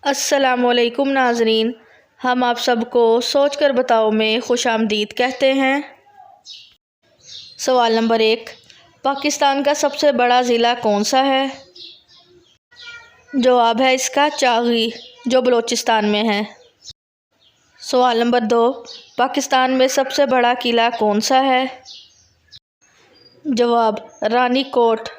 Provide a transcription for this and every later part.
अस्सलामुअलैकुम नाज़रीन, हम आप सबको सोच कर बताओ में खुशामदीद कहते हैं। सवाल नंबर 1, पाकिस्तान का सबसे बड़ा ज़िला कौन सा है? जवाब है इसका चागी, जो बलूचिस्तान में है। सवाल नंबर 2, पाकिस्तान में सबसे बड़ा किला कौन सा है? जवाब रानी कोट।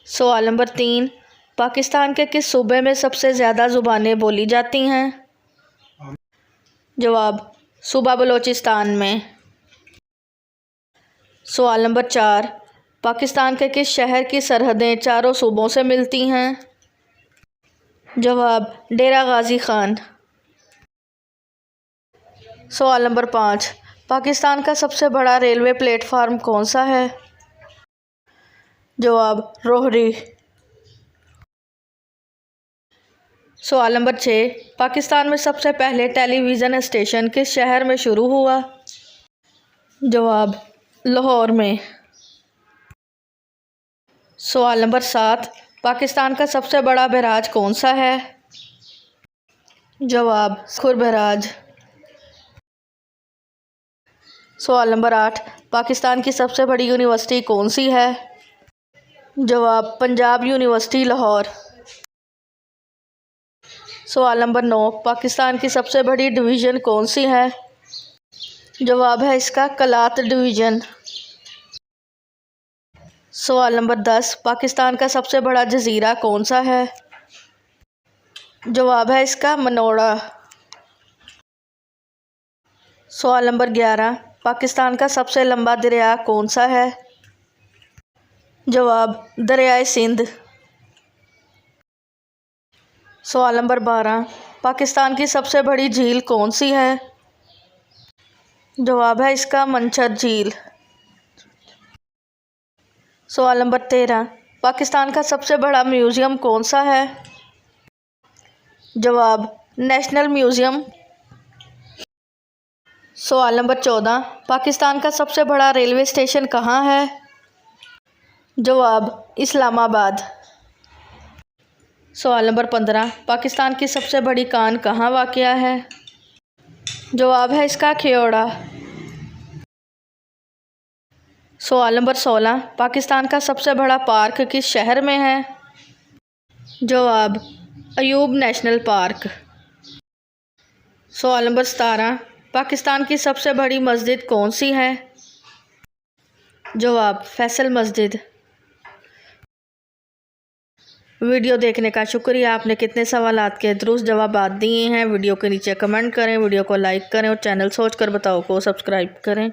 सवाल नंबर 3, पाकिस्तान के किस सूबे में सबसे ज़्यादा ज़ुबानें बोली जाती हैं? जवाब सूबा बलूचिस्तान में। सवाल नंबर 4, पाकिस्तान के किस शहर की सरहदें चारों सूबों से मिलती हैं? जवाब डेरा गाजी खान। सवाल नंबर 5, पाकिस्तान का सबसे बड़ा रेलवे प्लेटफार्म कौन सा है? जवाब रोहरी। सवाल नंबर 6, पाकिस्तान में सबसे पहले टेलीविज़न स्टेशन किस शहर में शुरू हुआ? जवाब लाहौर में। सवाल नंबर 7, पाकिस्तान का सबसे बड़ा बैराज कौन सा है? जवाब खुर बैराज। सवाल नंबर 8, पाकिस्तान की सबसे बड़ी यूनिवर्सिटी कौन सी है? जवाब पंजाब यूनिवर्सिटी लाहौर। सवाल नंबर 9, पाकिस्तान की सबसे बड़ी डिवीज़न कौन सी है? जवाब है इसका कलात डिवीज़न। सवाल नंबर 10, पाकिस्तान का सबसे बड़ा जजीरा कौन सा है? जवाब है इसका मनोड़ा। सवाल नंबर 11, पाकिस्तान का सबसे लंबा दरिया कौन सा है? जवाब दरियाए सिंध। सवाल नंबर 12, पाकिस्तान की सबसे बड़ी झील कौन सी है? जवाब है इसका मंछर झील। सवाल नंबर 13, पाकिस्तान का सबसे बड़ा म्यूज़ियम कौन सा है? जवाब नेशनल म्यूज़ियम। सवाल नंबर 14, पाकिस्तान का सबसे बड़ा रेलवे स्टेशन कहाँ है? जवाब इस्लामाबाद। सवाल नंबर 15, पाकिस्तान की सबसे बड़ी कान कहाँ वाक़या है? जवाब है इसका खियोड़ा। सवाल नंबर 16, पाकिस्तान का सबसे बड़ा पार्क किस शहर में है? जवाब अयूब नेशनल पार्क। सवाल नंबर 17, पाकिस्तान की सबसे बड़ी मस्जिद कौन सी है? जवाब फैसल मस्जिद। वीडियो देखने का शुक्रिया। आपने कितने सवालात के दुरुस्त जवाबात दिए हैं। वीडियो के नीचे कमेंट करें, वीडियो को लाइक करें और चैनल सोच कर बताओ को सब्सक्राइब करें।